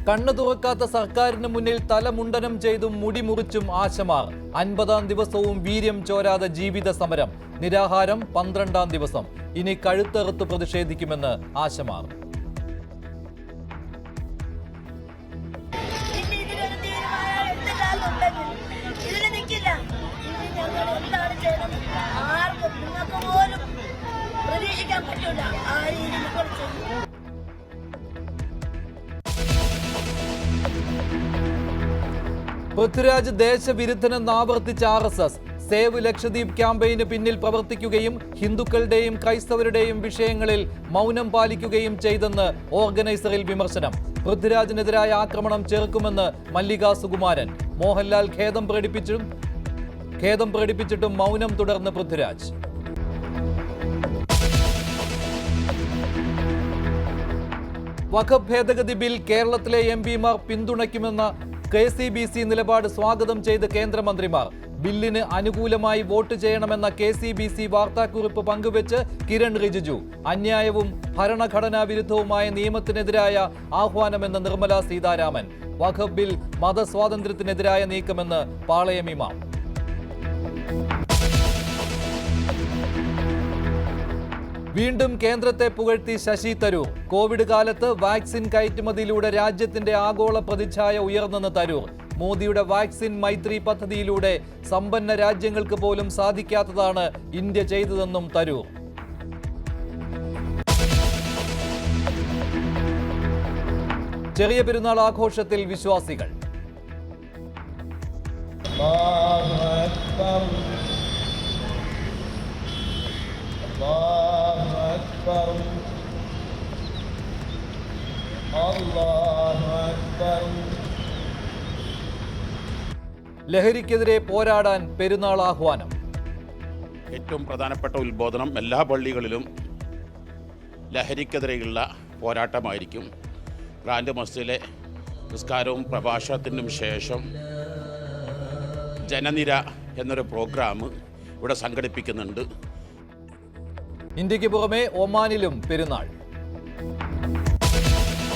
കണ്ണു തുറക്കാത്ത സർക്കാരിന് മുന്നിൽ തലമുണ്ടനം ചെയ്തും മുടി മുറിച്ചും ആശമാർ. 50-ാം ദിവസവും വീര്യം ചോരാതെ ജീവിത സമരം. നിരാഹാരം 12-ാം ദിവസം. ഇനി കഴുത്തറുത്ത് പ്രതിഷേധിക്കുമെന്ന് ആശമാർ. പൃഥ്വിരാജ് ദേശവിരുദ്ധനെന്ന് ആവർത്തിച്ച RSS. സേവ് ലക്ഷദ്വീപ് ക്യാമ്പയിന് പിന്നിൽ പ്രവർത്തിക്കുകയും ഹിന്ദുക്കളുടെയും ക്രൈസ്തവരുടെയും വിഷയങ്ങളിൽ മൗനം പാലിക്കുകയും ചെയ്തെന്ന് ഓർഗനൈസറിൽ വിമർശനം. പൃഥ്വിരാജിനെതിരായ ആക്രമണം ചെറുക്കുമെന്ന് മല്ലിക സുകുമാരൻ. മോഹൻലാൽ ഖേദം പ്രകടിപ്പിച്ചിട്ടും മൗനം തുടർന്ന് പൃഥ്വിരാജ്. വഖഫ് ഭേദഗതി ബിൽ കേരളത്തിലെ MP-മാർ പിന്തുണയ്ക്കുമെന്ന KCBC നിലപാട് സ്വാഗതം ചെയ്ത് കേന്ദ്രമന്ത്രിമാർ. ബില്ലിന് അനുകൂലമായി വോട്ട് ചെയ്യണമെന്ന KCBC വാർത്താക്കുറിപ്പ് പങ്കുവെച്ച് കിരൺ റിജിജു. അന്യായവും ഭരണഘടനാ വിരുദ്ധവുമായ നിയമത്തിനെതിരായ ആഹ്വാനമെന്ന് നിർമ്മല സീതാരാമൻ. വഖഫ് ബിൽ മതസ്വാതന്ത്ര്യത്തിനെതിരായ നീക്കമെന്ന് പാളയം ഇമാം. വീണ്ടും കേന്ദ്രത്തെ പുകഴ്ത്തി ശശി തരൂർ. കോവിഡ് കാലത്ത് വാക്സിൻ കയറ്റുമതിയിലൂടെ രാജ്യത്തിന്റെ ആഗോള പ്രതിച്ഛായ ഉയർന്നെന്ന് തരൂർ. മോദിയുടെ വാക്സിൻ മൈത്രി പദ്ധതിയിലൂടെ സമ്പന്ന രാജ്യങ്ങൾക്ക് പോലും സാധിക്കാത്തതാണ് ഇന്ത്യ ചെയ്തതെന്നും തരൂർ. ചെറിയ പെരുന്നാൾ ആഘോഷത്തിൽ വിശ്വാസികൾ. ലഹരിക്കെതിരെ പോരാടാൻ പെരുന്നാൾ ആഹ്വാനം. ഏറ്റവും പ്രധാനപ്പെട്ട ഉത്ബോധനം എല്ലാ പള്ളികളിലും ലഹരിക്കെതിരെയുള്ള പോരാട്ടമായിരിക്കും. ഗ്രാൻഡ് മസ്ജിദിലെ നിസ്കാരവും പ്രഭാഷണത്തിനും ശേഷം ജനനിര എന്നൊരു പ്രോഗ്രാം ഇവിടെ സംഘടിപ്പിക്കുന്നുണ്ട്. ഇന്ത്യക്ക് പുറമെ ഒമാനിലും പെരുന്നാൾ.